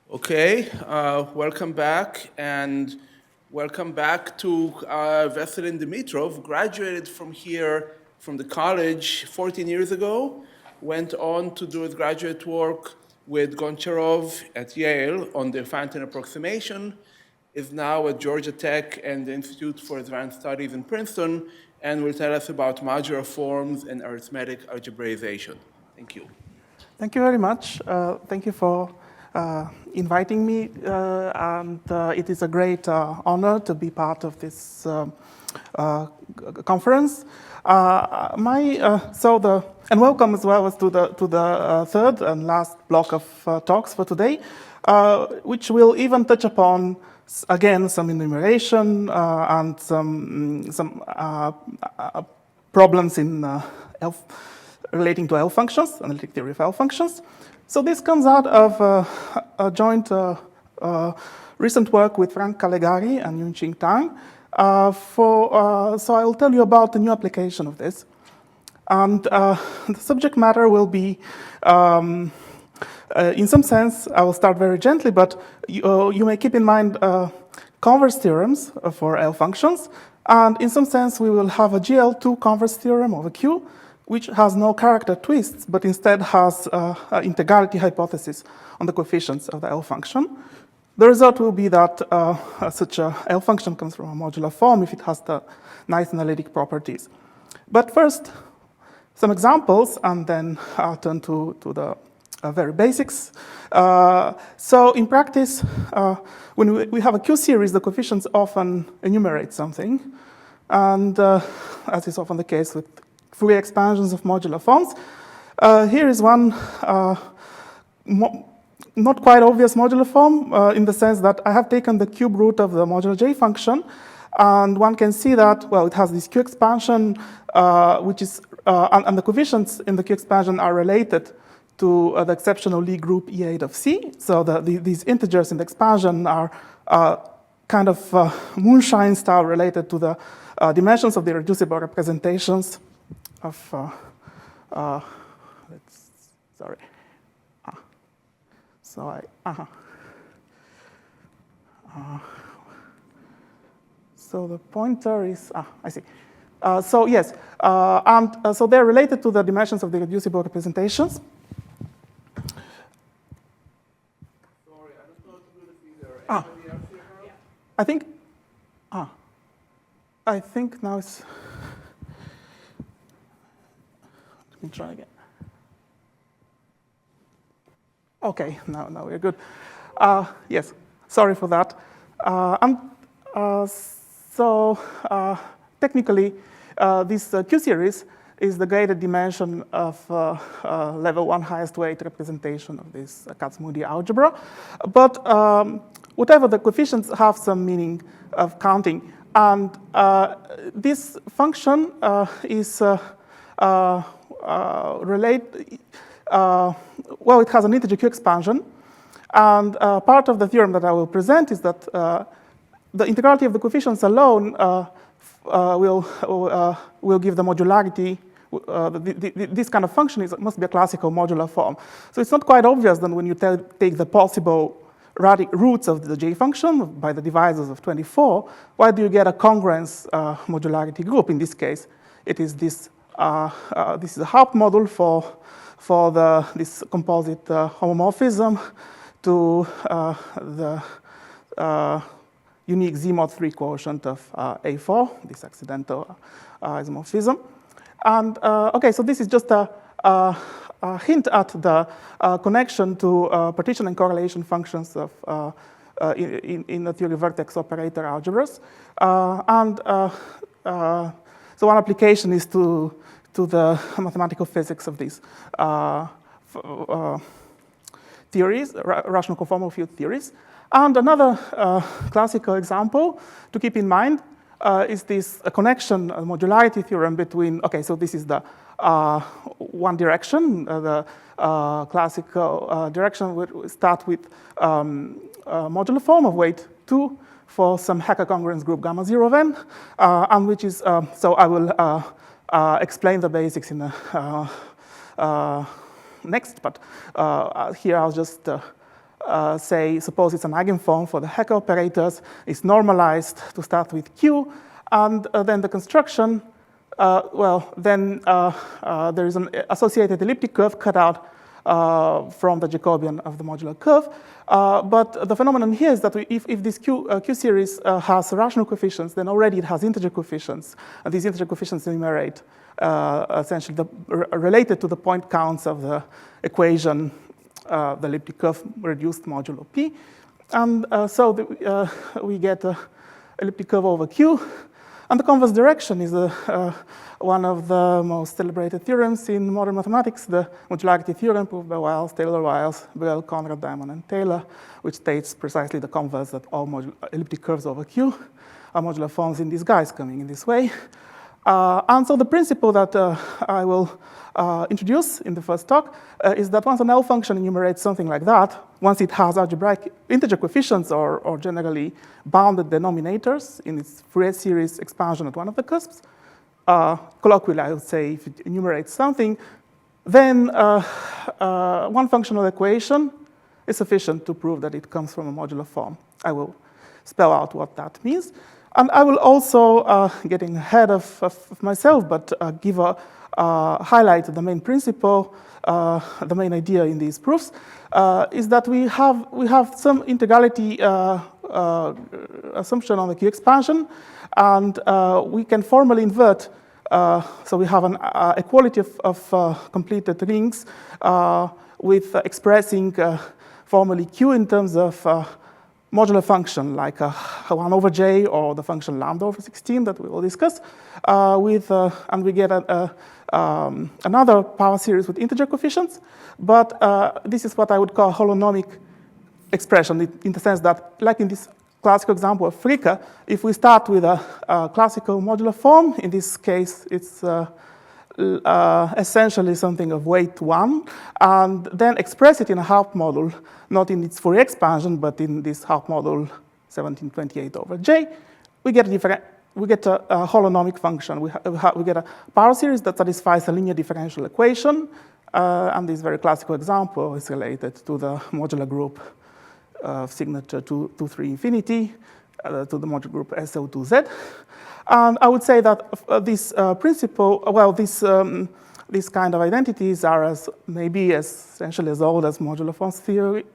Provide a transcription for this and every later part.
Okay, welcome back, and welcome back to Vesselin Dimitrov. Graduated from here, from the college 14 years ago, went on to do his graduate work with Goncharov at Yale on the Fountain approximation, is now at Georgia Tech and the Institute for Advanced Studies in Princeton, and will tell us about modular forms and arithmetic algebraization. Thank you. Thank you very much. Thank you for inviting me, and it is a great honor to be part of this conference. And welcome as well as to the third and last block of talks for today, which will even touch upon again some enumeration and some problems in relating to L functions, analytic theory of L functions. So this comes out of a joint recent work with Frank Calegari and Yunqing Tang. So I'll tell you about the new application of this. And the subject matter will be, in some sense, I will start very gently, but you may keep in mind converse theorems for L functions. And in some sense, we will have a GL2 converse theorem over Q, which has no character twists, but instead has an integrality hypothesis on the coefficients of the L function. The result will be that such a L function comes from a modular form if it has the nice analytic properties. But first, some examples, and then I'll turn to the very basics. So in practice, when we have a Q series, the coefficients often enumerate something. And as is often the case with Fourier expansions of modular forms. Here is one not quite obvious modular form in the sense that I have taken the cube root of the modular J function, and one can see that, well, it has this Q expansion, which is, and the coefficients in the Q expansion are related to the exceptional Lie group E8 of C. So these integers in the expansion are kind of moonshine style related to the dimensions of the irreducible representations of, sorry. So the pointer is, I see. So yes, and so they're related to the dimensions of the reducible representations. Sorry, I don't know how to do this either. Anybody else here now? I think now it's, let me try again. Okay, now we're good. Yes, sorry for that. Technically, this Q series is the graded dimension of level 1 highest weight representation of this Kac-Moody algebra. But whatever the coefficients have some meaning of counting. And this function is well, it has an integer Q expansion, and part of the theorem that I will present is that the integrality of the coefficients alone will give the modularity. This kind of function must be a classical modular form. So it's not quite obvious then when you take the possible roots of the J function by the divisors of 24, why do you get a congruence modularity group? In this case, it is this. This is a Haupt model for this composite homomorphism to the unique Z mod 3 quotient of A4, this accidental isomorphism. And okay, so this is just a hint at the connection to partition and correlation functions of in the theory vertex operator algebras. So one application is to the mathematical physics of these theories, rational conformal field theories. And another classical example to keep in mind is this connection, modularity theorem between, okay, so this is the one direction, the classical direction would start with modular form of weight 2 for some Hacker congruence group gamma 0 of n, and which is, so I will explain the basics in the next, but here I'll just say, suppose it's an eigenform for the Hecke operators, it's normalized to start with Q, and then the construction, then there is an associated elliptic curve cut out from the Jacobian of the modular curve. But the phenomenon here is that if this Q series has rational coefficients, then already it has integer coefficients. And these integer coefficients enumerate essentially related to the point counts of the equation, the elliptic curve reduced modulo P. And so we get an elliptic curve over Q. And the converse direction is one of the most celebrated theorems in modern mathematics, the modularity theorem proved by Wiles, Taylor-Wiles, Bell, Conrad, Diamond, and Taylor, which states precisely the converse, that all elliptic curves over Q are modular forms in disguise coming in this way. And so the principle that I will introduce in the first talk is that once an L function enumerates something like that, once it has algebraic integer coefficients or generally bounded denominators in its Fourier series expansion at one of the cusps, colloquially I would say if it enumerates something, then one functional equation is sufficient to prove that it comes from a modular form. I will spell out what that means. And I will also, getting ahead of myself, but give a highlight the main principle, the main idea in these proofs, is that we have some integrality assumption on the Q expansion, and we can formally invert. So we have an equality of completed rings with expressing formally Q in terms of modular function like 1 over j or the function lambda over 16 that we will discuss, and we get another power series with integer coefficients. But this is what I would call holonomic expression in the sense that, like in this classical example of Fricke, if we start with a classical modular form, in this case it's essentially something of weight 1, and then express it in a half module, not in its Fourier expansion, but in this half module 1728 over j, we get a holonomic function. We get a power series that satisfies a linear differential equation, and this very classical example is related to the modular group of signature 2, 3 infinity, to the modular group SO2Z. And I would say that this principle, well, these kind of identities are maybe essentially as old as modular forms theory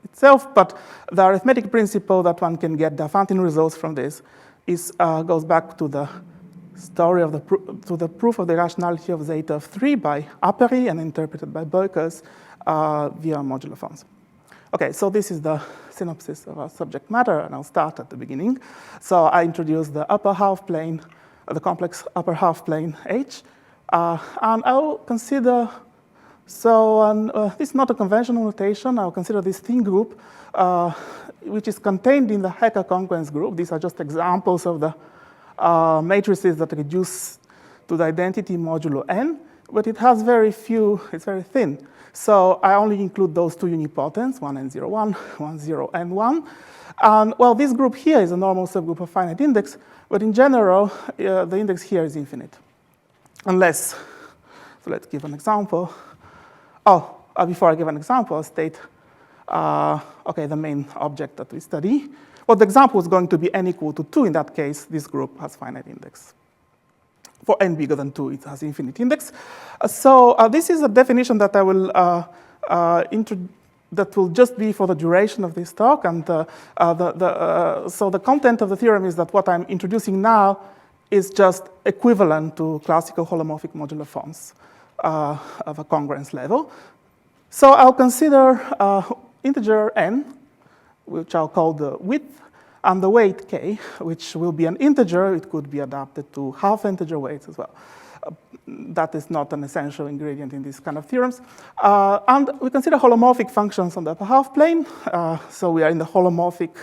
itself, but the arithmetic principle that one can get the Diophantine results from this goes back to the story of the proof of the rationality of zeta of 3 by Apéry and interpreted by Beukers via modular forms. Okay, so this is the synopsis of our subject matter, and I'll start at the beginning. So I introduced the upper half plane, the complex upper half plane H, and I'll consider, this is not a conventional notation, I'll consider this thin group, which is contained in the Hecke congruence group. These are just examples of the matrices that reduce to the identity modulo n, but it has very few, it's very thin. So I only include those two unipotents, 1n01, 10n1. And well, this group here is a normal subgroup of finite index, but in general, the index here is infinite. Unless, so let's give an example. Before I give an example, I'll state, okay, the main object that we study. Well, the example is going to be n equal to 2. In that case, this group has finite index. For n bigger than 2, it has infinite index. So this is a definition that I will that will just be for the duration of this talk. And so the content of the theorem is that what I'm introducing now is just equivalent to classical holomorphic modular forms of a congruence level. So I'll consider integer n, which I'll call the width, and the weight k, which will be an integer. It could be adapted to half-integer weights as well. That is not an essential ingredient in these kind of theorems. And we consider holomorphic functions on the upper half plane. So we are in the holomorphic,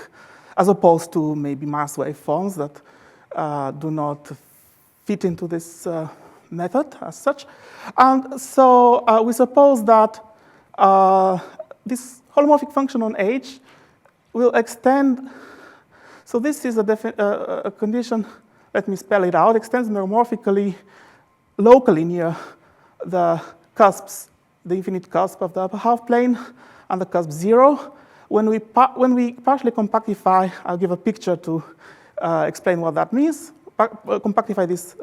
as opposed to maybe mass wave forms that do not fit into this method as such. And so we suppose that this holomorphic function on H will extend. So this is a condition, let me spell it out, extends meromorphically locally near the cusps, the infinite cusp of the upper half plane and the cusp 0. When we partially compactify, I'll give a picture to explain what that means. Compactify this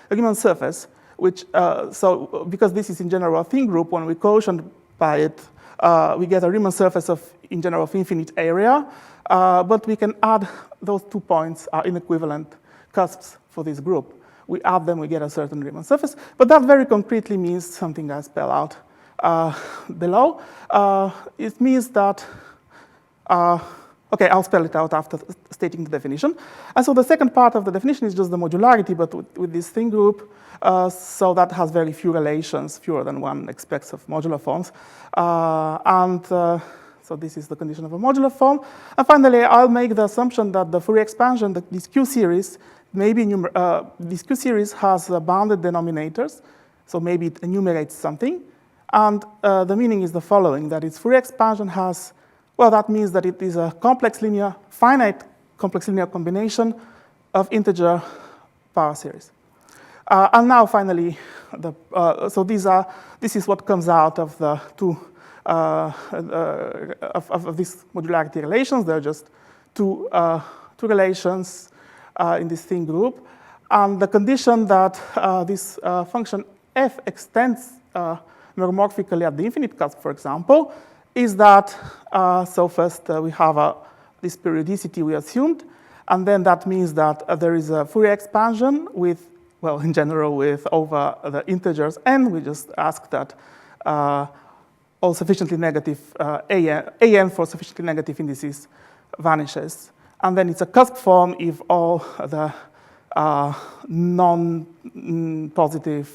Riemann surface, which, so because this is in general a thin group, when we quotient by it, we get a Riemann surface of, in general, of infinite area, but we can add those 2 points are inequivalent cusps for this group. We add them, we get a certain Riemann surface, but that very concretely means something I spell out below. It means that, okay, I'll spell it out after stating the definition. And so the second part of the definition is just the modularity, but with this thin group, so that has very few relations, fewer than one expects of modular forms. So this is the condition of a modular form. And finally, I'll make the assumption that the Fourier expansion, this Q series, maybe this Q series has bounded denominators, so maybe it enumerates something. And the meaning is the following, that its Fourier expansion has, well, that means that it is a complex linear, finite complex linear combination of integer power series. And now, finally, so this is what comes out of the two of these modularity relations. There are just two relations in this thin group, and the condition that this function f extends meromorphically at the infinite cusp, for example, is that so first we have this periodicity we assumed, and then that means that there is a Fourier expansion with, well, in general, with over the integers n. We just ask that all sufficiently negative an for sufficiently negative indices vanishes, and then it's a cusp form if all the non-positive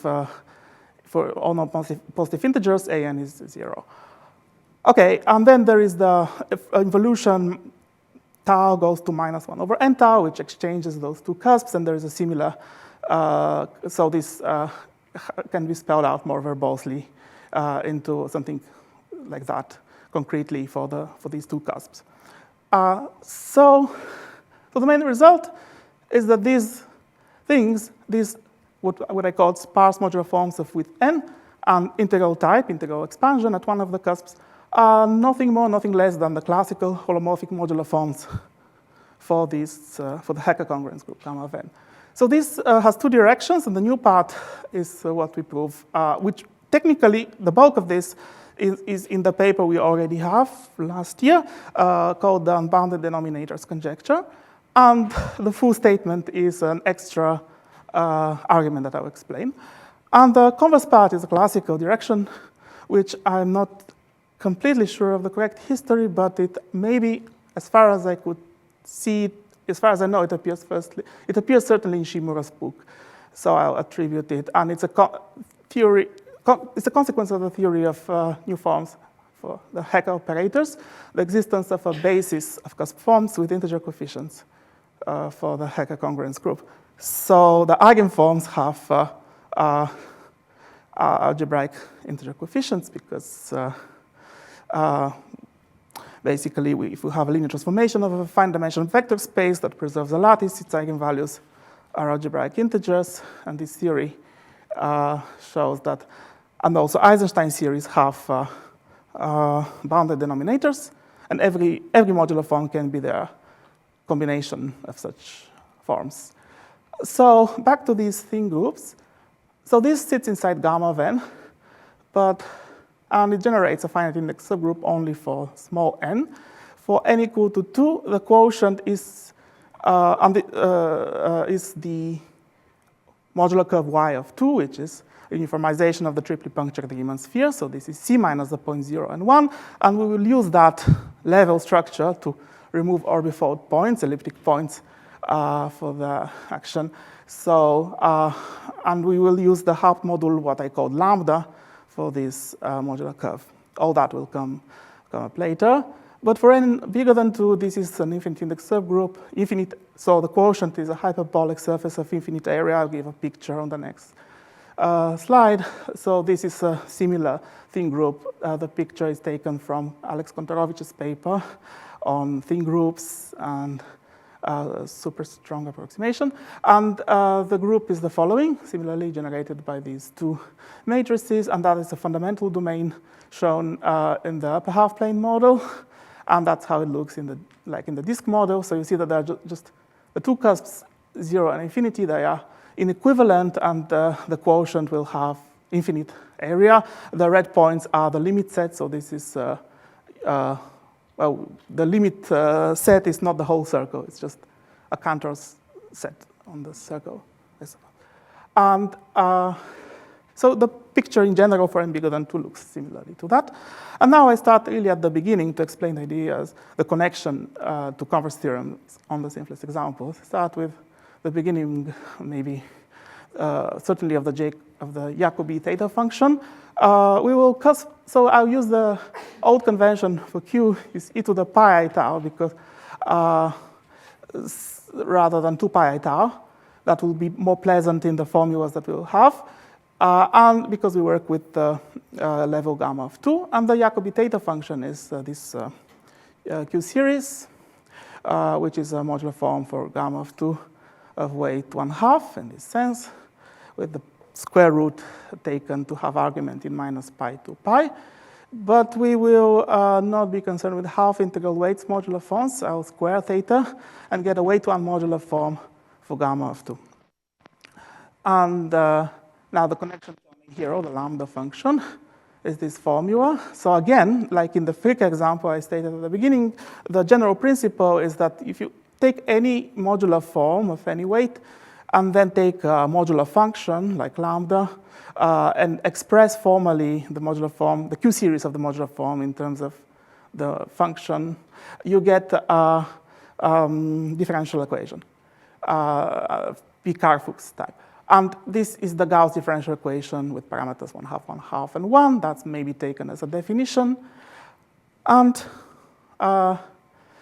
for all non-positive integers, an is 0. Okay, and then there is the involution tau goes to -1 over n tau, which exchanges those two cusps, and there is a similar, so this can be spelled out more verbosely into something like that, concretely for these two cusps. So the main result is that these things, these what I call sparse modular forms of width n and integral type, integral expansion at one of the cusps, are nothing more, nothing less than the classical holomorphic modular forms for these for the Hecker congruence group gamma of n. So this has two directions, and the new part is what we prove, which technically the bulk of this is in the paper we already have last year, called the unbounded denominators conjecture. And the full statement is an extra argument that I'll explain. And the converse part is a classical direction, which I'm not completely sure of the correct history, but it maybe, as far as I could see, as far as I know, it appears certainly in Shimura's book. So I'll attribute it. And it's a theory. It's a consequence of the theory of new forms for the Hecker operators, the existence of a basis of cusp forms with integer coefficients for the Hecker congruence group. So the eigenforms have algebraic integer coefficients because basically if we have a linear transformation of a finite dimensional vector space that preserves a lattice, its eigenvalues are algebraic integers, and this theory shows that. And also Eisenstein series have bounded denominators, and every modular form can be their combination of such forms. So back to these thin groups. So this sits inside gamma of n, and it generates a finite index subgroup only for small n. For n equal to 2, the quotient is the modular curve y of 2, which is uniformization of the triply punctured Riemann sphere. So this is C minus the points 0 and 1. And we will use that level structure to remove orbifold points, elliptic points, for the action. So, and we will use the Haupt module, what I call lambda, for this modular curve. All that will come up later. But for n bigger than 2, this is an infinite index subgroup. So the quotient is a hyperbolic surface of infinite area. I'll give a picture on the next slide. So this is a similar thin group. The picture is taken from Alex Kontorovich's paper on thin groups and super strong approximation. And the group is the following, similarly generated by these two matrices, and that is a fundamental domain shown in the upper half-plane model. And that's how it looks in the disk model. So you see that there are just the two cusps, 0 and infinity, they are inequivalent, and the quotient will have infinite area. The red points are the limit set, so this is, well, the limit set is not the whole circle, it's just a Cantor set on the circle. And so the picture in general for n bigger than 2 looks similarly to that. And now I start really at the beginning to explain the ideas, the connection to converse theorems on the simplest examples. Start with the beginning, maybe certainly of the Jacobi theta function. So I'll use the old convention for Q is e to the pi I tau, because rather than 2 pi I tau, that will be more pleasant in the formulas that we'll have. And because we work with the level gamma of 2, and the Jacobi theta function is this Q series, which is a modular form for gamma of 2 of weight 1/2 in this sense, with the square root taken to have argument in minus pi to pi. But we will not be concerned with half integral weights modular forms. I'll square theta and get a weight 1 modular form for gamma of 2. And now the connection here, the lambda function, is this formula. So again, like in the Frick example I stated at the beginning, the general principle is that if you take any modular form of any weight and then take a modular function like lambda and express formally the modular form, the Q series of the modular form in terms of the function, you get a differential equation, Picard-Fuchs type. And this is the Gauss differential equation with parameters 1/2, 1/2, and 1. That's maybe taken as a definition. And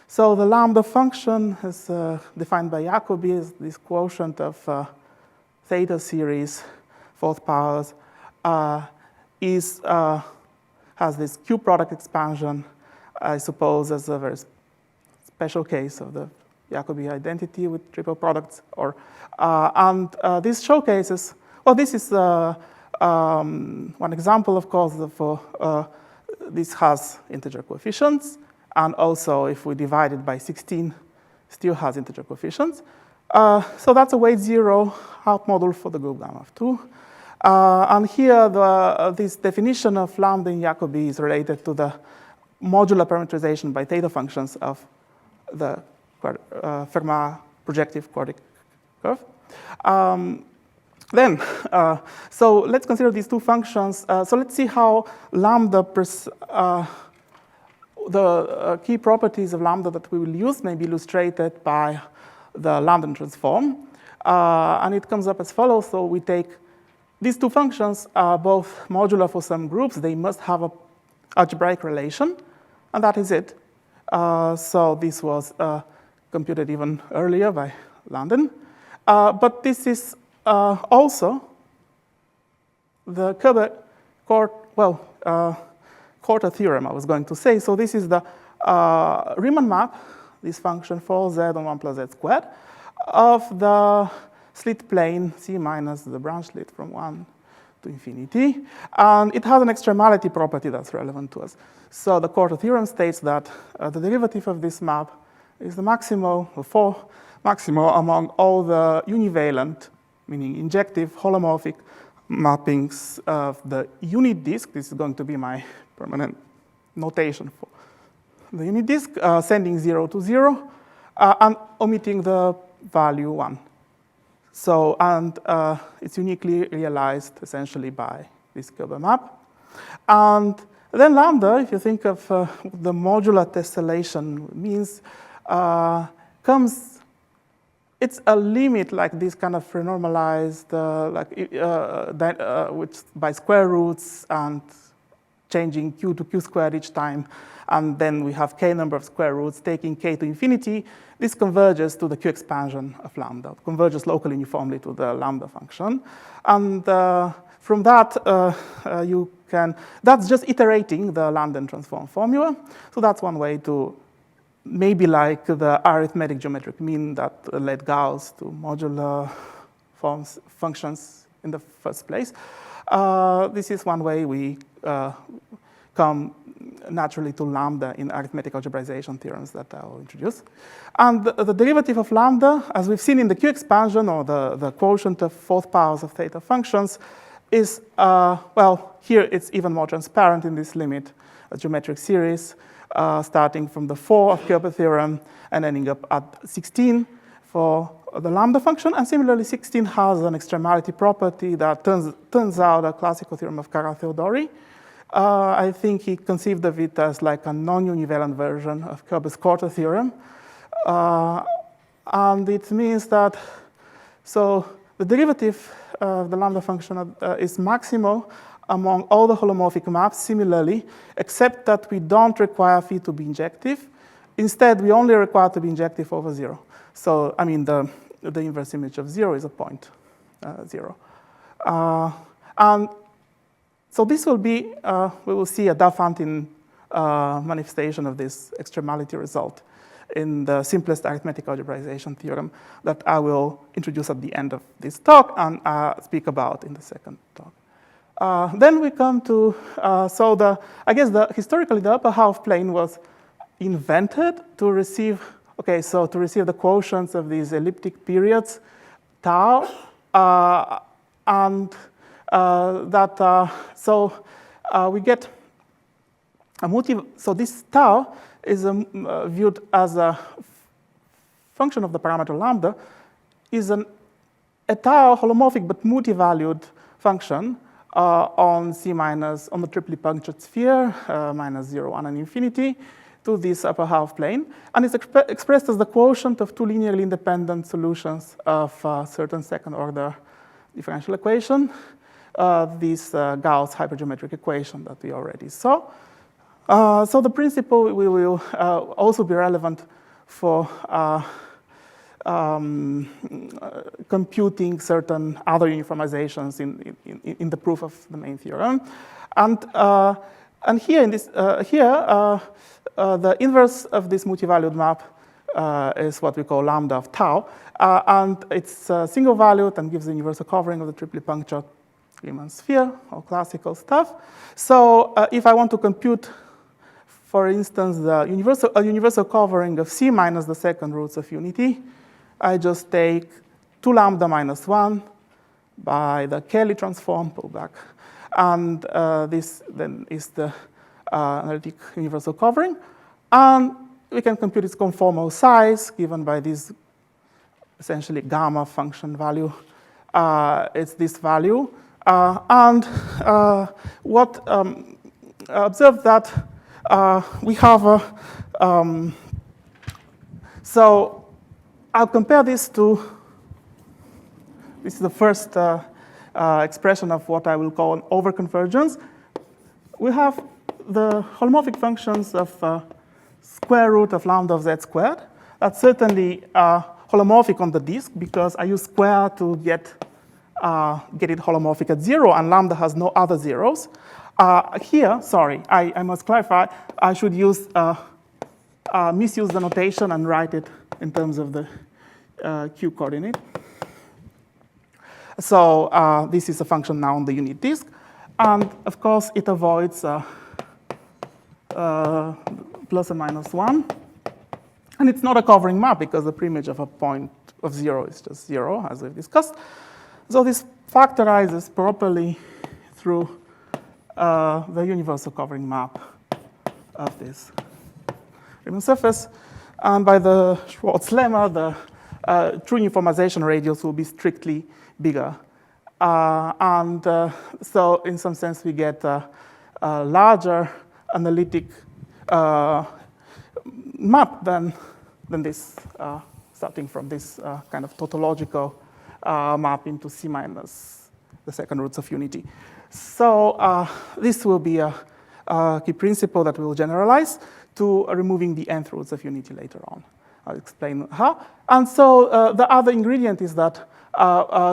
so the lambda function is defined by Jacobi as this quotient of theta series, 4th powers, has this Q product expansion, I suppose, as a very special case of the Jacobi identity with triple products. And this showcases, well, this is one example, of course, for this has integer coefficients. And also, if we divide it by 16, still has integer coefficients. So that's a weight 0 half model for the group gamma of 2. And here, this definition of lambda in Jacobi is related to the modular parameterization by theta functions of the Fermat projective quartic curve. So let's consider these two functions. So let's see how lambda, the key properties of lambda that we will use may be illustrated by the lambda transform. And it comes up as follows. So we take these two functions are both modular for some groups. They must have an algebraic relation, and that is it. So this was computed even earlier by London. But this is also the Korter theorem, I was going to say. So this is the Riemann map, this function 4z on 1 plus z squared, of the slit plane C minus the branch slit from 1 to infinity. And it has an extremality property that's relevant to us. So the Korter theorem states that the derivative of this map is the maximal, or 4 maximal, among all the univalent, meaning injective holomorphic mappings of the unit disk. This is going to be my permanent notation for the unit disk, sending 0 to 0, and omitting the value 1. So, and it's uniquely realized essentially by this Hilbert map. And then lambda, if you think of the modular tessellation means, it's a limit like this kind of renormalized, which by square roots and changing q to q squared each time. And then we have k number of square roots taking k to infinity. This converges to the q expansion of lambda. It converges locally uniformly to the lambda function. And from that, that's just iterating the lambda transform formula. So that's one way to, maybe like the arithmetic geometric mean that led Gauss to modular functions in the first place. This is one way we come naturally to lambda in arithmetic algebraization theorems that I will introduce. And the derivative of lambda, as we've seen in the Q expansion, or the quotient of fourth powers of theta functions, is, well, here it's even more transparent in this limit, a geometric series, starting from the 4 of Kuiper theorem and ending up at 16 for the lambda function. And similarly, 16 has an extremality property that turns out a classical theorem of Kara-Theodori. I think he conceived of it as like a non-univalent version of Kuiper's quarter theorem. And it means that, so the derivative of the lambda function is maximal among all the holomorphic maps similarly, except that we don't require phi to be injective. Instead, we only require to be injective over 0. So, I mean, the inverse image of 0 is a point 0. And so this will be, we will see a Diophantine manifestation of this extremality result in the simplest arithmetic algebraization theorem that I will introduce at the end of this talk and speak about in the second talk. Then we come to, so I guess historically the upper half plane was invented to receive, okay, so to receive the quotients of these elliptic periods, tau, and we get a motive. So this tau is viewed as a function of the parameter lambda, is a tau holomorphic but multi-valued function on C minus, on the triply punctured sphere, minus 0, 1, and infinity, to this upper half plane. And it's expressed as the quotient of two linearly independent solutions of a certain second order differential equation, this Gauss hypergeometric equation that we already saw. So the principle will also be relevant for computing certain other uniformizations in the proof of the main theorem. And here in this the inverse of this multi-valued map is what we call lambda of tau, and it's single valued and gives the universal covering of the triply punctured Riemann sphere, or classical stuff. So if I want to compute, for instance, a universal covering of C minus the second roots of unity, I just take 2 lambda minus 1 by the Kelly transform, pull back. And this then is the analytic universal covering. And we can compute its conformal size given by this essentially gamma function value. It's this value. Observe that we have a, so I'll compare this to, this is the first expression of what I will call an overconvergence. We have the holomorphic functions of square root of lambda of z squared. That's certainly holomorphic on the disk because I use square to get it holomorphic at 0, and lambda has no other zeros. Here, sorry, I must clarify, I should misuse the notation and write it in terms of the q coordinate. So this is a function now on the unit disk. And of course, it avoids plus and minus 1. And it's not a covering map because the preimage of a point of 0 is just 0, as we've discussed. So this factorizes properly through the universal covering map of this Riemann surface. And by the Schwartz lemma, the true uniformization radius will be strictly bigger. So in some sense, we get a larger analytic map than this, starting from this kind of tautological map into C minus the second roots of unity. So this will be a key principle that we will generalize to removing the nth roots of unity later on. I'll explain how. And so the other ingredient is that,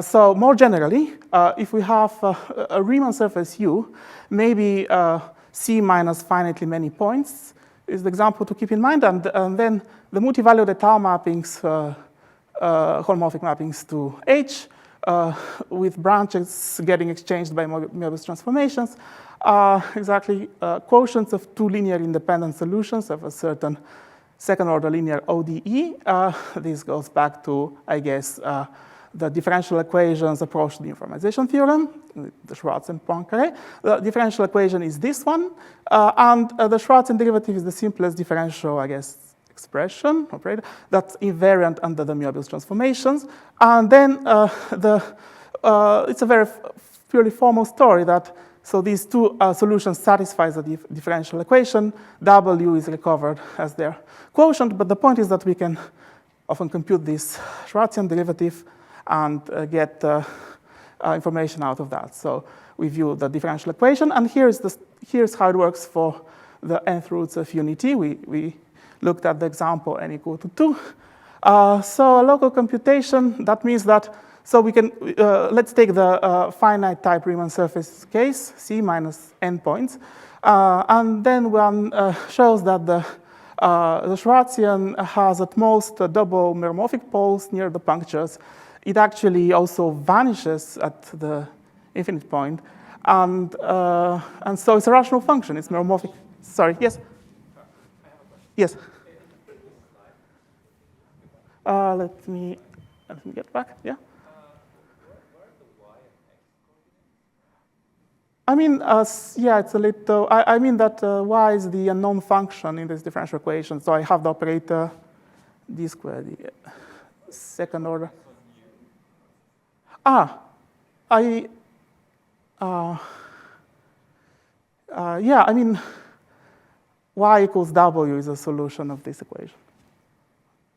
so more generally, if we have a Riemann surface U, maybe C minus finitely many points is the example to keep in mind. And then the multi-valued tau mappings, holomorphic mappings to H, with branches getting exchanged by Möbius transformations are exactly quotients of two linear independent solutions of a certain second-order linear ODE. This goes back to, I guess, the differential equations approach to the uniformization theorem, the Schwarz and Poincaré. The differential equation is this one, and the Schwarzian derivative is the simplest differential, I guess, expression operator that's invariant under the Möbius transformations. And then it's a very purely formal story that so these two solutions satisfy the differential equation. W is recovered as their quotient, but the point is that we can often compute this Schwarzian derivative and get information out of that. So we view the differential equation, and here's how it works for the nth roots of unity. We looked at the example n equal to 2. So a local computation, that means that, so we can, let's take the finite type Riemann surface case, C minus n points, and then one shows that the Schwarzian has at most double meromorphic poles near the punctures. It actually also vanishes at the infinite point, and so it's a rational function. It's meromorphic. Sorry, yes? Yes. Let me get back. Yeah. I mean, yeah, it's a little. I mean that y is the unknown function in this differential equation. So I have the operator d squared, the second order. Yeah, I mean, y equals w is a solution of this equation.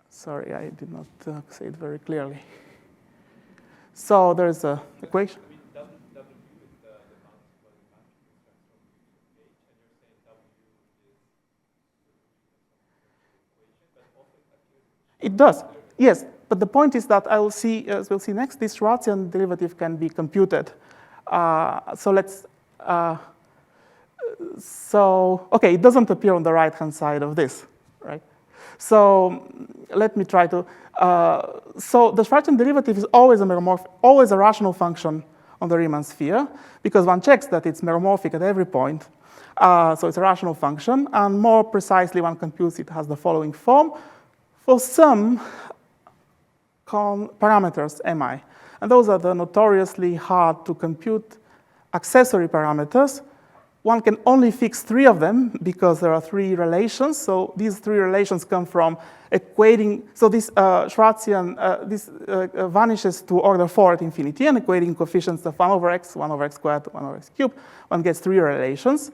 Sorry, I did not say it very clearly. So there's an equation. It does, yes. But the point is that I will see, as we'll see next, this Schwarzian derivative can be computed. So let's, okay, it doesn't appear on the right-hand side of this, right? So let me try to, so the Schwarzian derivative is always a rational function on the Riemann sphere, because one checks that it's meromorphic at every point. So it's a rational function, and more precisely, one computes it has the following form. For some parameters mi, and those are the notoriously hard to compute accessory parameters. One can only fix 3 of them because there are 3 relations. So these 3 relations come from equating. So this Schwarzian vanishes to order 4 at infinity, and equating coefficients of 1 over x, 1 over x squared, 1 over x cubed. One gets 3 relations.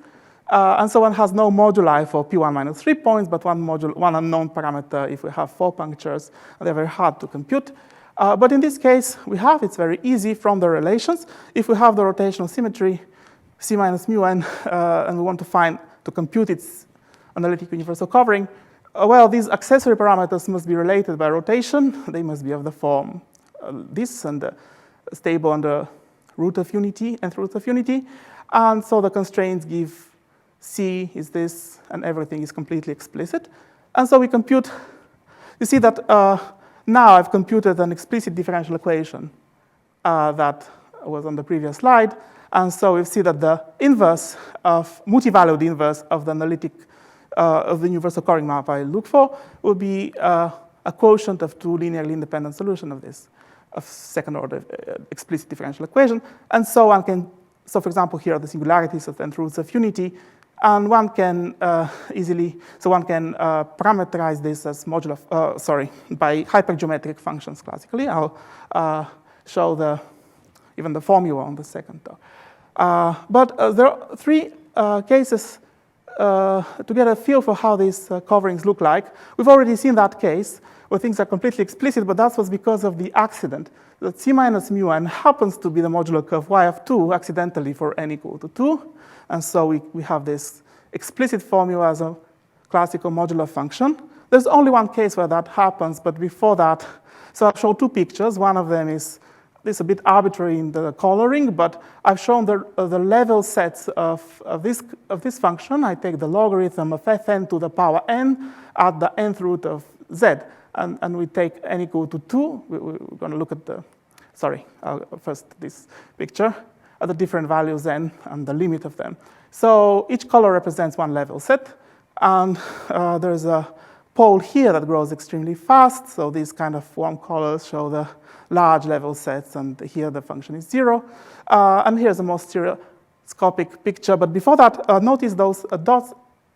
And so one has no moduli for p1 minus 3 points, but one unknown parameter if we have 4 punctures. They're very hard to compute. But in this case, it's very easy from the relations. If we have the rotational symmetry, C minus mu n, and we want to compute its analytic universal covering, well, these accessory parameters must be related by rotation. They must be of the form this and stable under root of unity, nth root of unity. And so the constraints give C is this, and everything is completely explicit. And so we compute, you see that now I've computed an explicit differential equation that was on the previous slide. And so we see that the inverse of, multi-valued inverse of the analytic, of the universal covering map I look for would be a quotient of 2 linearly independent solutions of this, of second order explicit differential equation. And so one can, so for example, here are the singularities of nth roots of unity. And one can parameterize this as modular, by hypergeometric functions classically. I'll show even the formula on the second talk. But there are 3 cases to get a feel for how these coverings look like. We've already seen that case where things are completely explicit, but that was because of the accident that C minus mu n happens to be the modular curve y of 2 accidentally for n equal to 2. And so we have this explicit formula as a classical modular function. There's only one case where that happens, but before that, so I'll show 2 pictures. One of them is this a bit arbitrary in the coloring, but I've shown the level sets of this function. I take the logarithm of fn to the power n at the nth root of z, and we take n equal to 2. We're going to look at the sorry, first this picture, at the different values n and the limit of them. So each color represents one level set, and there's a pole here that grows extremely fast, so these kind of warm colors show the large level sets, and here the function is 0. And here's a more stereoscopic picture, but before that, notice those dots,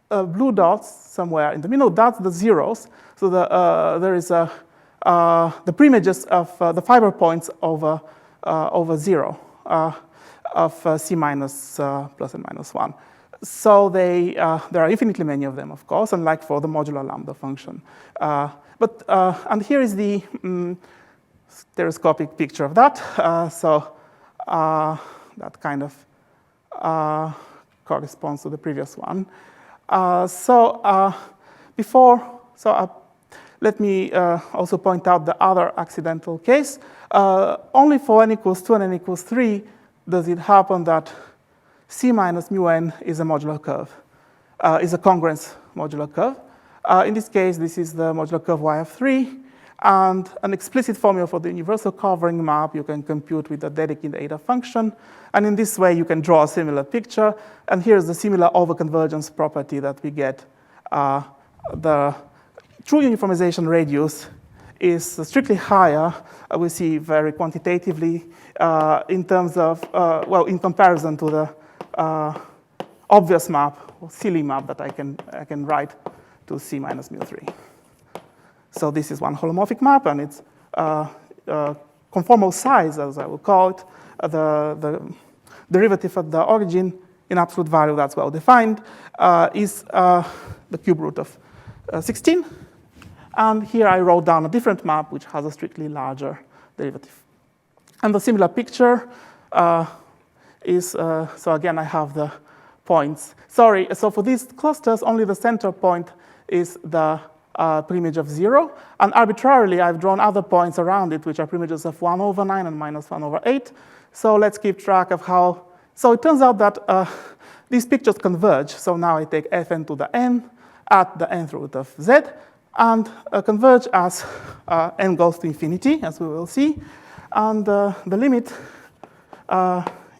blue dots somewhere in the middle, that's the zeros. So there is the preimages of the fiber points over 0 of C minus plus and minus 1. So there are infinitely many of them, of course, unlike for the modular lambda function. And here is the stereoscopic picture of that. That kind of corresponds to the previous one. Let me also point out the other accidental case. Only for n equals 2 and n equals 3 does it happen that C minus mu n is a modular curve, is a congruence modular curve. In this case, this is the modular curve y of 3, and an explicit formula for the universal covering map you can compute with the Dedekind eta function. And in this way, you can draw a similar picture. And here's the similar overconvergence property that we get. The true uniformization radius is strictly higher, we see very quantitatively, in terms of, in comparison to the obvious map, or silly map that I can write to C minus mu 3. So this is one holomorphic map, and its conformal size, as I will call it, the derivative at the origin in absolute value that's well defined, is the cube root of 16. And here I wrote down a different map which has a strictly larger derivative. And the similar picture is, so again, I have the points. Sorry, so for these clusters, only the center point is the preimage of 0. And arbitrarily, I've drawn other points around it, which are preimages of 1 over 9 and minus 1 over 8. So let's keep track of how. So it turns out that these pictures converge. So now I take fn to the n at the nth root of z, and converge as n goes to infinity, as we will see. And the limit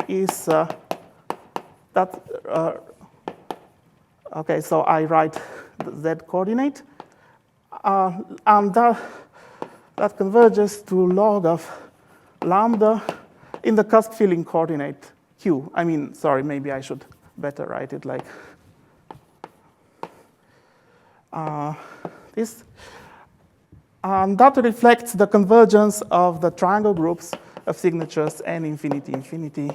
is that, okay, so I write the z coordinate. And that converges to log of lambda in the cusp filling coordinate q. I mean, sorry, maybe I should better write it like this. And that reflects the convergence of the triangle groups of signatures n infinity, infinity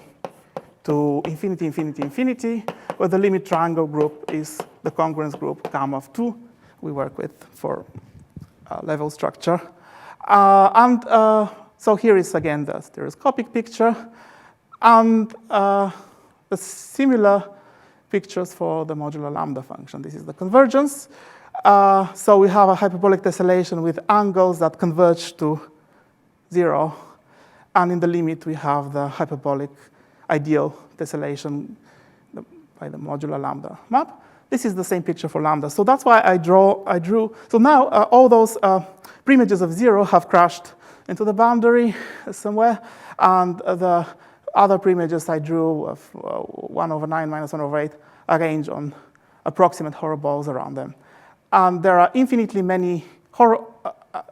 to infinity, infinity, infinity, where the limit triangle group is the congruence group gamma of 2 we work with for level structure. So here is again the stereoscopic picture, and the similar pictures for the modular lambda function. This is the convergence. So we have a hyperbolic tessellation with angles that converge to 0. And in the limit, we have the hyperbolic ideal tessellation by the modular lambda map. This is the same picture for lambda. So that's why I drew. So now all those preimages of 0 have crashed into the boundary somewhere. And the other preimages I drew of 1 over 9 minus 1 over 8 arrange on approximate horoballs around them. And there are infinitely many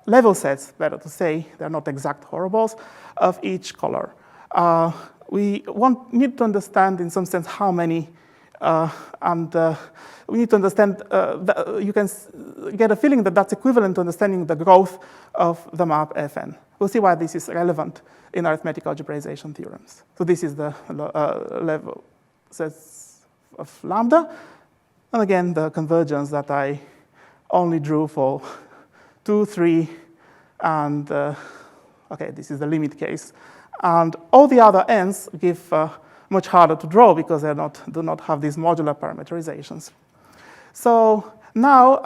level sets, better to say, they're not exact horoballs, of each color. We need to understand, in some sense, how many, we need to understand, that you can get a feeling that that's equivalent to understanding the growth of the map Fn. We'll see why this is relevant in arithmetic algebraization theorems. So this is the level sets of lambda. And again, the convergence that I only drew for 2, 3, and okay, this is the limit case. And all the other n's give much harder to draw because they do not have these modular parameterizations. So now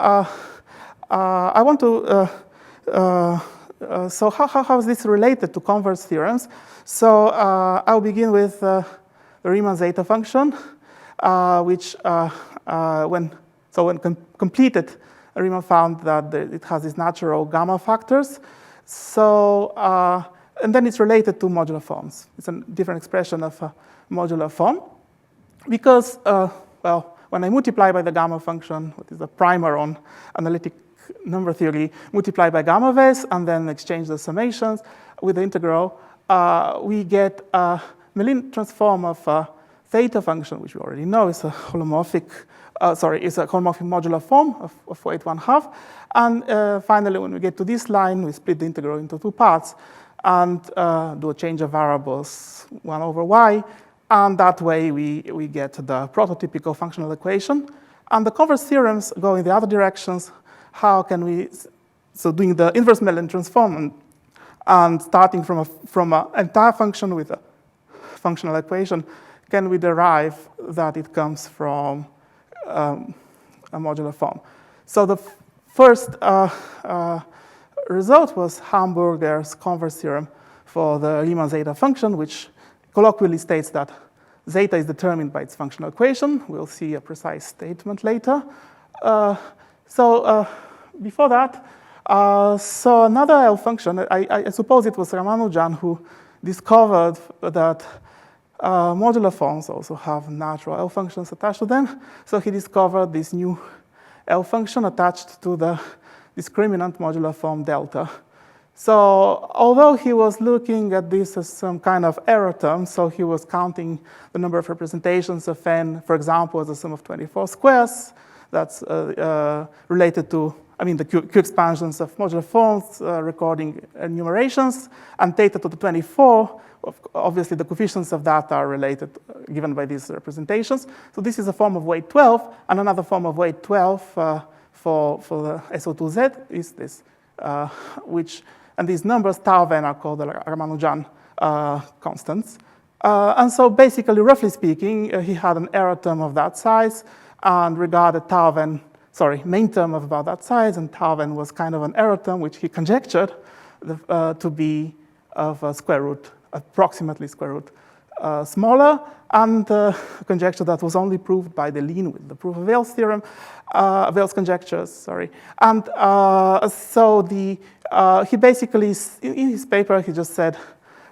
I want to, so how is this related to converse theorems? So I'll begin with the Riemann zeta function, which when completed, Riemann found that it has these natural gamma factors. So and then it's related to modular forms. It's a different expression of a modular form. Because, well, when I multiply by the gamma function, what is the primer on analytic number theory, multiply by gamma vase, and then exchange the summations with the integral, we get a Mellin transform of a theta function, which we already know is a holomorphic, is a holomorphic modular form of weight 1/2. And finally, when we get to this line, we split the integral into two parts and do a change of variables 1 over y. And that way, we get the prototypical functional equation. And the converse theorems go in the other directions. How can we, so doing the inverse Mellin transform and starting from an entire function with a functional equation, can we derive that it comes from a modular form? So the first result was Hamburger's converse theorem for the Riemann zeta function, which colloquially states that zeta is determined by its functional equation. We'll see a precise statement later. Before that, so another L function, I suppose it was Ramanujan who discovered that modular forms also have natural L functions attached to them. So he discovered this new L function attached to the discriminant modular form delta. So although he was looking at this as some kind of error term, so he was counting the number of representations of n, for example, as a sum of 24 squares, that's related to, the Q expansions of modular forms, recording enumerations, and theta to the 24, obviously the coefficients of that are related, given by these representations. So this is a form of weight 12, and another form of weight 12 for the SO2Z is this, and these numbers, tau n, are called the Ramanujan constants. And so basically, roughly speaking, he had an error term of that size and regarded tau n, main term of about that size, and tau n was kind of an error term, which he conjectured to be of a square root, approximately square root smaller, and a conjecture that was only proved by Deligne with the proof of Wales theorem, Wales conjectures, sorry. And he basically, in his paper, he just said,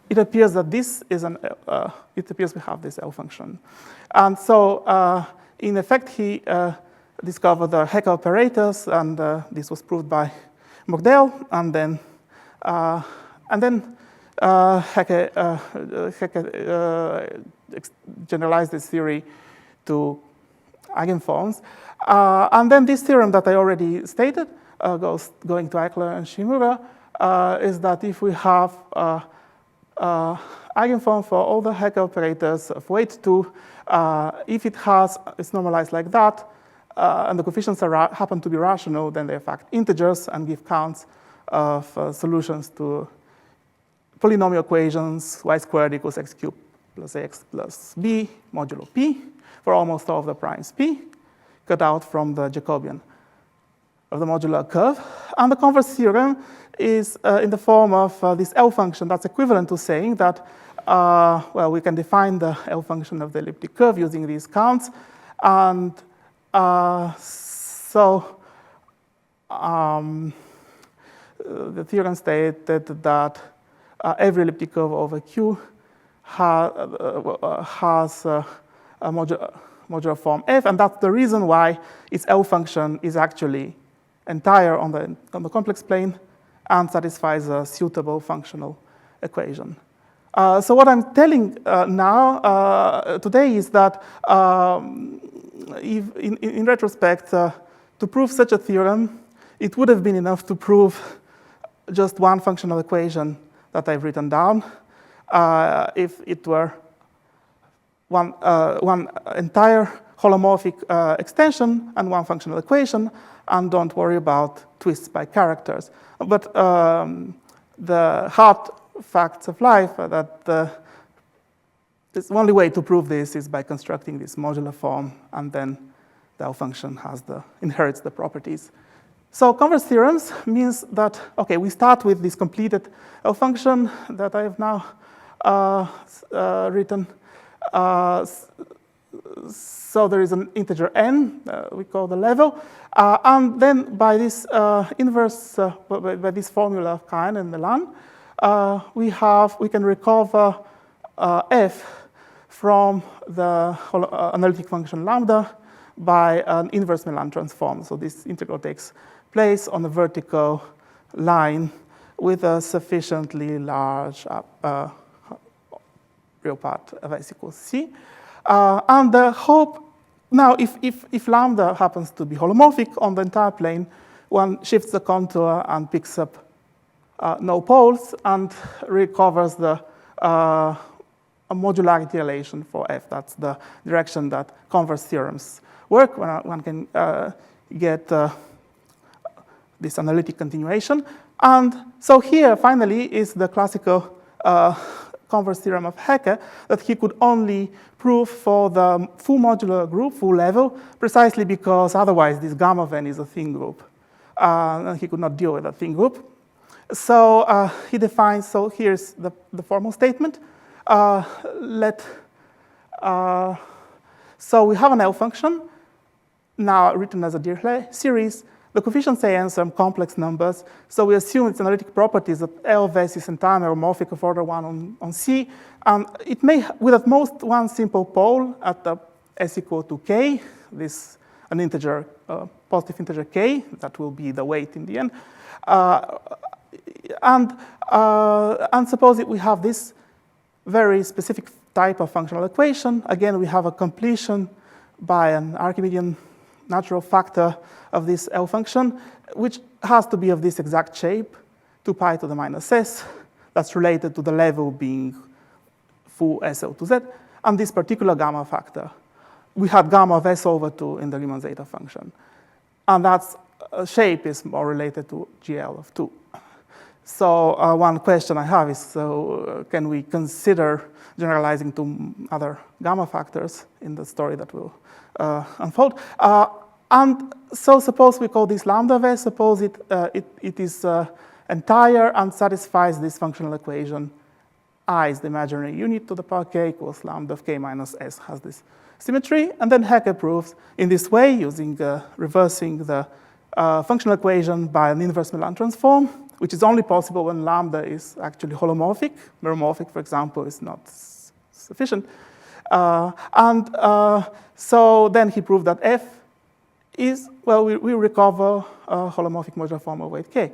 it appears that this is it appears we have this L function. And so, in effect, he discovered the Hecke operators, and this was proved by Mordell, and then Hecke generalized this theory to eigenforms. And then this theorem that I already stated, going to Eichler and Shimura, is that if we have eigenform for all the Hecke operators of weight 2, if it's normalized like that, and the coefficients happen to be rational, then they're in fact integers and give counts of solutions to polynomial equations, y squared equals x cubed plus ax plus b modulo p for almost all of the primes p, cut out from the Jacobian of the modular curve. And the converse theorem is in the form of this L function that's equivalent to saying that, we can define the L function of the elliptic curve using these counts. And the theorem stated that every elliptic curve over Q has a modular form F, and that's the reason why its L function is actually entire on the complex plane and satisfies a suitable functional equation. So what I'm telling now today is that if in retrospect, to prove such a theorem, it would have been enough to prove just one functional equation that I've written down. If it were one entire holomorphic extension and one functional equation, and don't worry about twists by characters. But the hard facts of life are that the only way to prove this is by constructing this modular form, and then the L function inherits the properties. So converse theorems means that, okay, we start with this completed L function that I have now written. So there is an integer n, we call the level. And then by this inverse, by this formula of Cahen and Milan, we can recover f from the analytic function lambda by an inverse Milan transform. So this integral takes place on a vertical line with a sufficiently large real part of s equals c. And the hope, now if lambda happens to be holomorphic on the entire plane, one shifts the contour and picks up no poles and recovers the a modularity relation for f. That's the direction that converse theorems work, when one can get this analytic continuation. And so here, finally, is the classical converse theorem of Hecke that he could only prove for the full modular group, full level, precisely because otherwise this gamma van is a thin group. And he could not deal with a thin group. So he defines, so here's the formal statement. So we have an L function, now written as a Dirichlet series. The coefficients A are complex numbers, so we assume its analytic properties that L Ves is entirely homomorphic of order 1 on C. And it may, with at most one simple pole at the s equal to k, this an integer, positive integer k, that will be the weight in the end. And suppose that we have this very specific type of functional equation. Again, we have a completion by an Archimedean natural factor of this L function, which has to be of this exact shape, 2 pi to the minus s. That's related to the level being full SL to Z. And this particular gamma factor, we had gamma of S over 2 in the Riemann zeta function. And that shape is more related to GL of 2. So one question I have is, so can we consider generalizing to other gamma factors in the story that will unfold? And so suppose we call this lambda Ves, suppose it is entire and satisfies this functional equation. I is the imaginary unit to the power k equals lambda of k minus s has this symmetry. And then Hecke proves in this way, using reversing the functional equation by an inverse Milan transform, which is only possible when lambda is actually holomorphic. Meromorphic, for example, is not sufficient. So then he proved that f is, well, we recover a holomorphic modular form of weight k.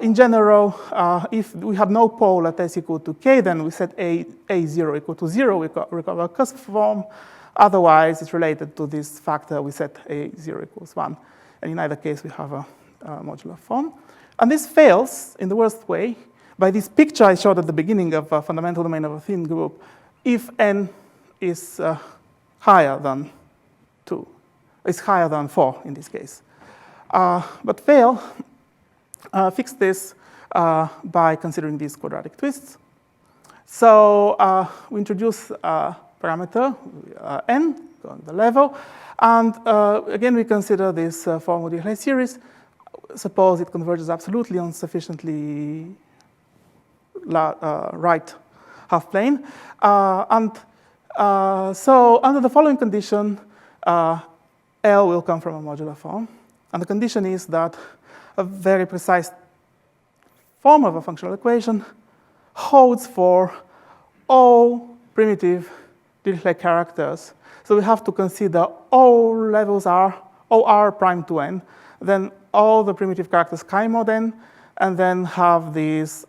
In general, if we had no pole at s equal to k, then we set a0 equal to 0, we recover a cusp form. Otherwise, it's related to this factor, we set a0 equals 1. And in either case, we have a modular form. And this fails in the worst way by this picture I showed at the beginning of a fundamental domain of a thin group if n is higher than 2. It's higher than 4 in this case. But fail fix this by considering these quadratic twists. So we introduce a parameter n, on the level, and again we consider this formal Dirichlet series. Suppose it converges absolutely on sufficiently right half plane. So under the following condition, L will come from a modular form. And the condition is that a very precise form of a functional equation holds for all primitive Dirichlet characters. So we have to consider all levels R, all R prime to n, then all the primitive characters chi mod n, and then have these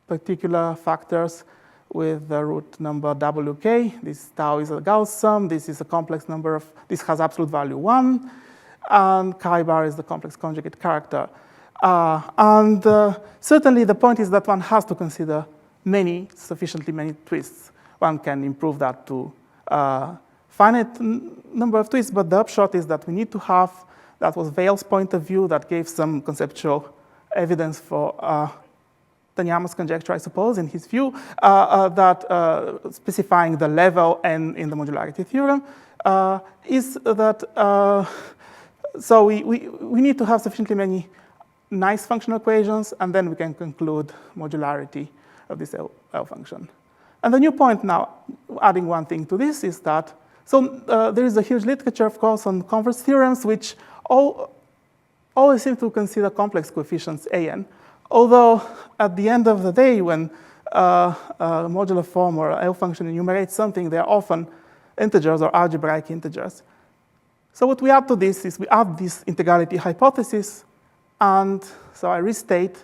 particular factors with the root number wk. This tau is a Gauss sum. This is a complex number of, this has absolute value 1. And chi bar is the complex conjugate character. Certainly the point is that one has to consider sufficiently many twists. One can improve that to finite number of twists, but the upshot is that we need to have, that was Vail's point of view that gave some conceptual evidence for Taniyama's conjecture, I suppose, in his view, that specifying the level n in the modularity theorem is that, so we need to have sufficiently many nice functional equations, and then we can conclude modularity of this L function. And the new point now, adding one thing to this, is that, so there is a huge literature, of course, on converse theorems, which always seem to consider complex coefficients an. Although at the end of the day, when a modular form or L function enumerates something, they are often integers or algebraic integers. So what we add to this is we add this integrality hypothesis, and so I state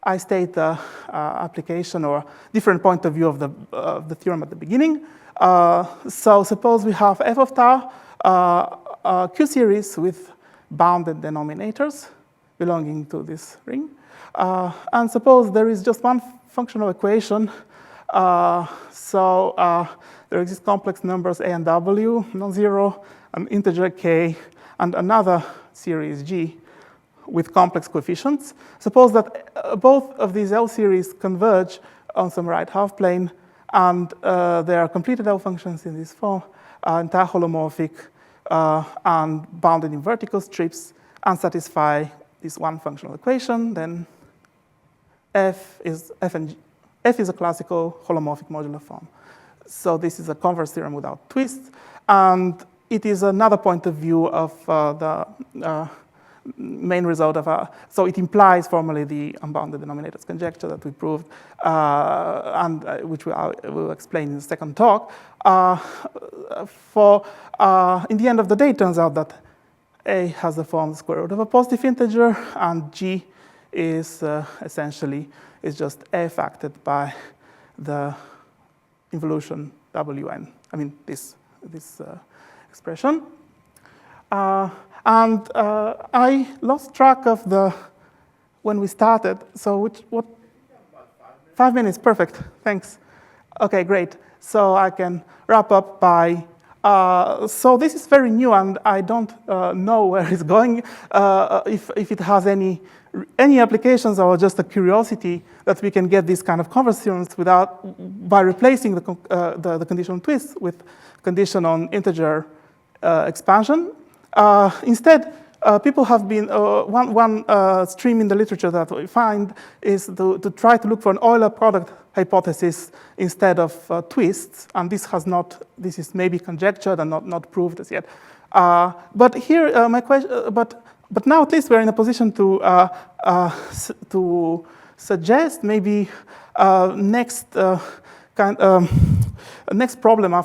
the application or different point of view of the theorem at the beginning. So suppose we have f of tau, a Q series with bounded denominators belonging to this ring. And suppose there is just one functional equation. There exist complex numbers a and w, non-zero, an integer k, and another series g with complex coefficients. Suppose that both of these L series converge on some right half plane, and they are completed L functions in this form, entire holomorphic, and bounded in vertical strips, and satisfy this one functional equation. Then F is a classical holomorphic modular form. So this is a converse theorem without twists, and it is another point of view of the main result of so it implies formally the unbounded denominators conjecture that we proved, and which we will explain in the second talk. In the end of the day, it turns out that A has the form the square root of a positive integer, and G is essentially just F acted by the involution Wn. I mean this expression. And I lost track of when we started. So what? 5 minutes, perfect. Thanks. Okay, great. So I can wrap up by. So this is very new, and I don't know where it's going. If it has any applications or just a curiosity that we can get these kind of converse theorems by replacing the conditional twist with condition on integer expansion. Instead, people have been, one stream in the literature that we find is to try to look for an Euler product hypothesis instead of twists, and this is maybe conjectured and not proved as yet. But here, my question, but now at least we're in a position to suggest maybe next problem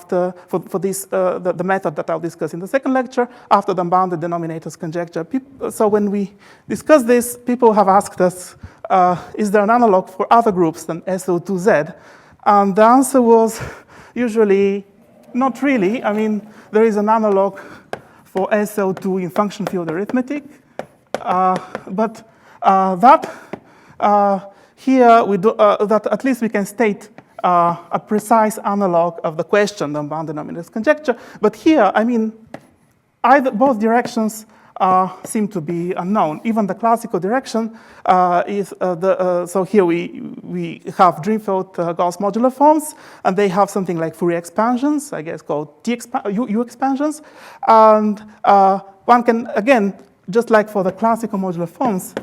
for this the method that I'll discuss in the second lecture after the unbounded denominators conjecture. So when we discuss this, people have asked us, is there an analog for other groups than SO2Z? And the answer was usually not really. I mean, there is an analog for SO2 in function field arithmetic, but here we do that at least we can state a precise analog of the question, the unbounded denominators conjecture. But here, I mean, both directions seem to be unknown. Even the classical direction is so here we have Drinfeld Gauss modular forms, and they have something like Fourier expansions, I guess called U expansions. And one can, again, just like for the classical modular forms,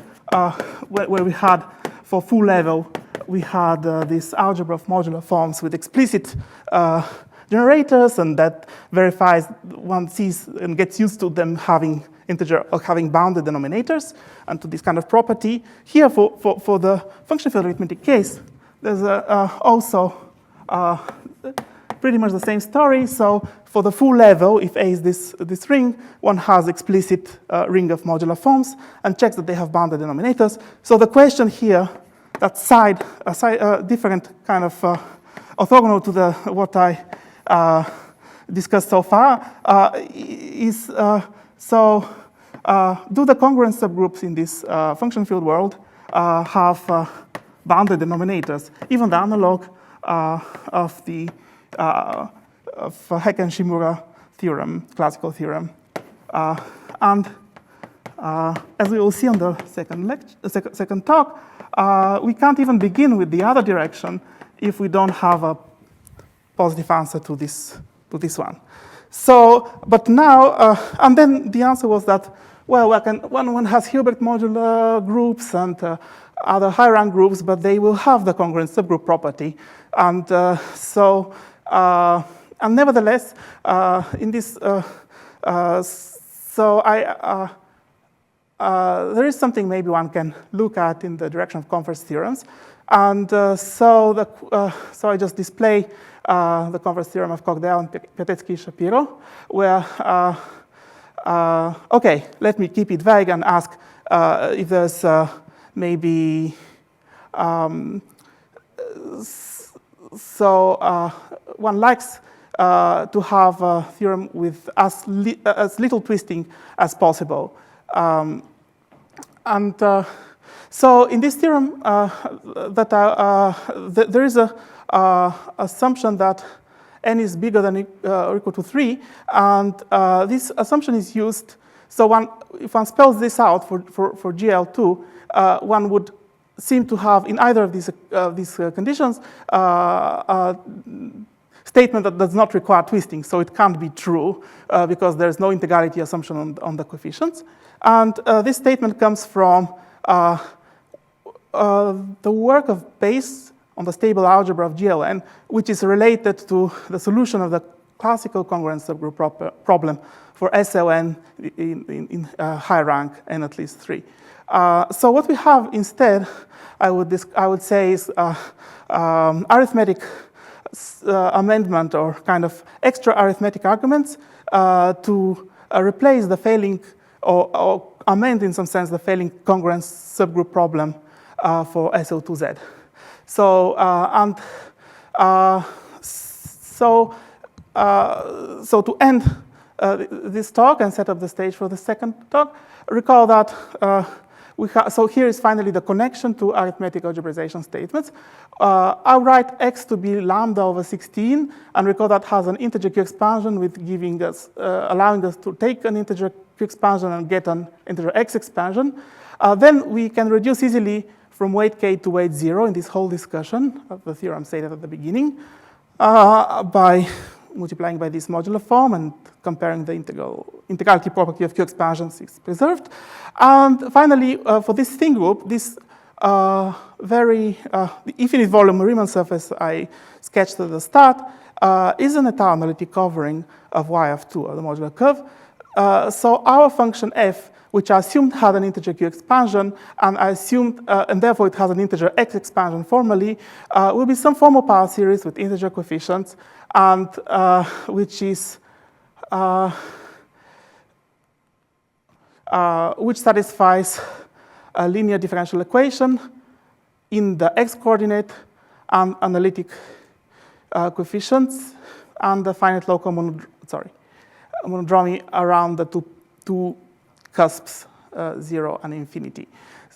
where we had for full level, we had this algebra of modular forms with explicit generators, and that verifies, one sees and gets used to them having integer or having bounded denominators and to this kind of property. Here, for the function field arithmetic case, there's also pretty much the same story. So for the full level, if A is this ring, one has explicit ring of modular forms and checks that they have bounded denominators. So the question here, that different kind of orthogonal to what I discussed so far, is do the congruent subgroups in this function field world have bounded denominators, even the analog of the Heck-Shimura theorem, classical theorem. And as we will see on the second talk, we can't even begin with the other direction if we don't have a positive answer to this one. So, but now, and then the answer was that, well, one has Hilbert modular groups and other high-rank groups, but they will have the congruent subgroup property. And and nevertheless, in this, so there is something maybe one can look at in the direction of converse theorems. And so I just display the converse theorem of Cogdell and Piatetsky-Shapiro, where, OK, let me keep it vague and ask if there's maybe, one likes to have a theorem with as little twisting as possible. So in this theorem, there is a assumption that n is bigger than or equal to 3, and this assumption is used. So if one spells this out for GL2, one would seem to have in either of these conditions a statement that does not require twisting, so it can't be true because there's no integrality assumption on the coefficients. And this statement comes from the work of Bayes on the stable algebra of GLN, which is related to the solution of the classical congruent subgroup problem for SLN in high rank n at least 3. So what we have instead, I would say, is arithmetic amendment or kind of extra arithmetic arguments to replace the failing or amend in some sense the failing congruent subgroup problem for SO2Z. So so to end this talk and set up the stage for the second talk, recall that so here is finally the connection to arithmetic algebraization statements. I'll write x to be lambda over 16, and recall that has an integer Q expansion with giving us, allowing us to take an integer Q expansion and get an integer x expansion. Then we can reduce easily from weight k to weight 0 in this whole discussion of the theorem stated at the beginning by multiplying by this modular form and comparing the integrality property of Q expansions is preserved. And finally, for this thin group, this the infinite volume Riemann surface I sketched at the start is an état analytic covering of y of 2, or the modular curve. So our function f, which I assumed had an integer Q expansion, and I assumed, and therefore it has an integer x expansion formally, will be some formal power series with integer coefficients, and which is which satisfies a linear differential equation in the x-coordinate and analytic coefficients and the finite local monodromy around the two cusps, 0 and infinity.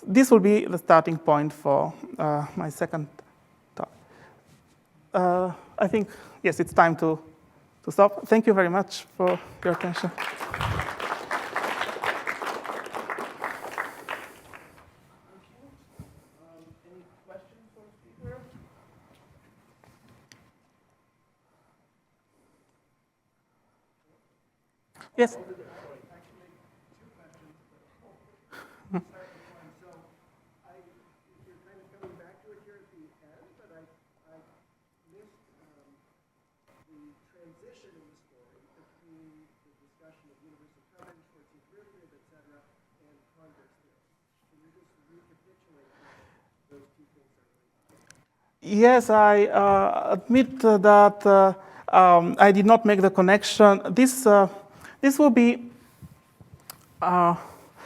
This will be the starting point for my second talk. I think, yes, it's time to stop. Thank you very much for your attention. Any questions for the speaker? Yes. Yes, I admit that I did not make the connection. This will be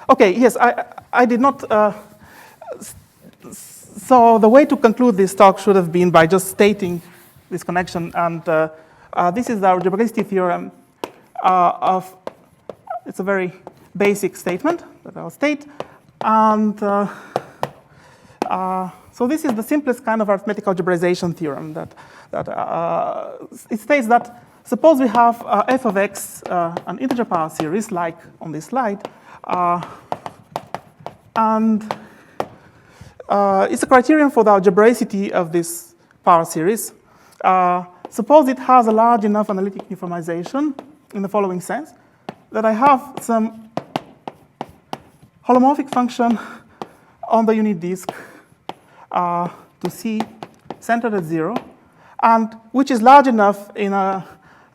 okay. Yes, I did not. So the way to conclude this talk should have been by just stating this connection, and this is the algebraicity theorem of. It's a very basic statement that I'll state, and. So this is the simplest kind of arithmetic algebraization theorem that it states that suppose we have f of x, an integer power series like on this slide, and it's a criterion for the algebraicity of this power series. Suppose it has a large enough analytic uniformization in the following sense, that I have some holomorphic function on the unit disk to C centered at 0, and which is large enough in a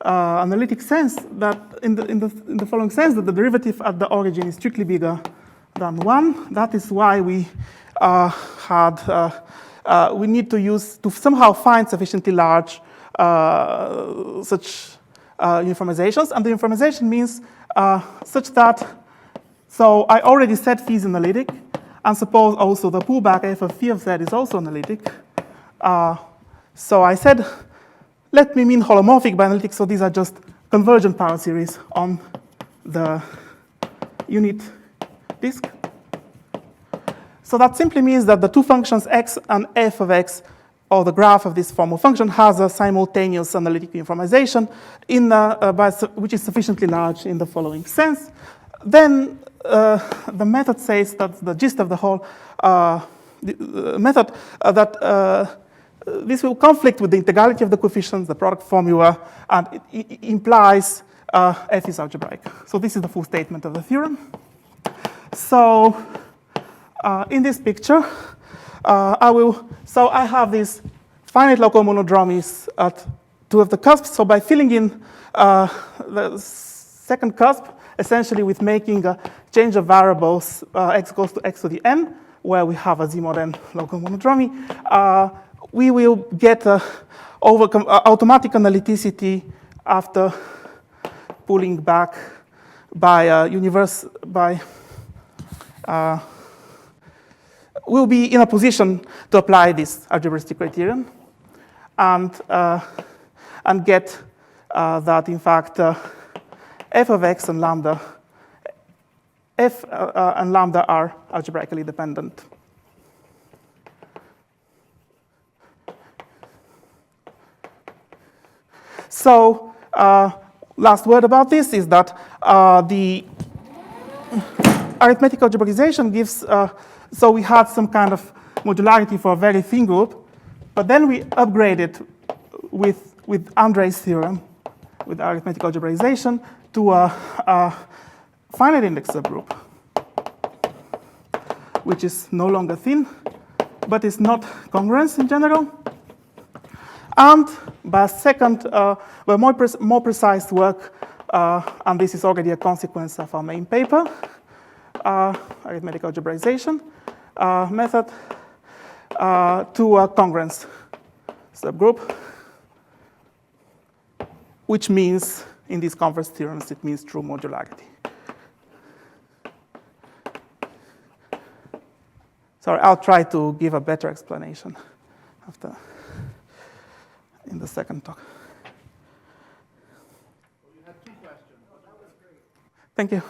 analytic sense that in the following sense that the derivative at the origin is strictly bigger than 1. That is why we we need to somehow find sufficiently large such uniformizations. And the uniformization means such that, so I already said phi is analytic, and suppose also the pullback f of phi of z is also analytic. So I said, let me mean holomorphic by analytic, so these are just convergent power series on the unit disk. So that simply means that the two functions x and f of x, or the graph of this formal function, has a simultaneous analytic uniformization which is sufficiently large in the following sense. Then the method says that the gist of the whole method that this will conflict with the integrality of the coefficients, the product formula, and it implies f is algebraic. So this is the full statement of the theorem. So in this picture, I have these finite local monodromies at two of the cusps. So by filling in the second cusp, essentially with making a change of variables, x goes to x to the n, where we have a z mod n local monodromy, we will get automatic analyticity after pulling back by we'll be in a position to apply this algebraistic criterion and get that, in fact, f of x and lambda, f and lambda are algebraically dependent. So last word about this is that the arithmetic algebraization gives, so we had some kind of modularity for a very thin group, but then we upgraded with Andre's theorem, with arithmetic algebraization, to a finite index subgroup, which is no longer thin, but is not congruence in general. And by second, more precise work, and this is already a consequence of our main paper, arithmetic algebraization method, to a congruence subgroup, which means, in these converse theorems, it means true modularity. Sorry, I'll try to give a better explanation in the second talk. Well, you had 2 questions. Well, that was great. Thank you.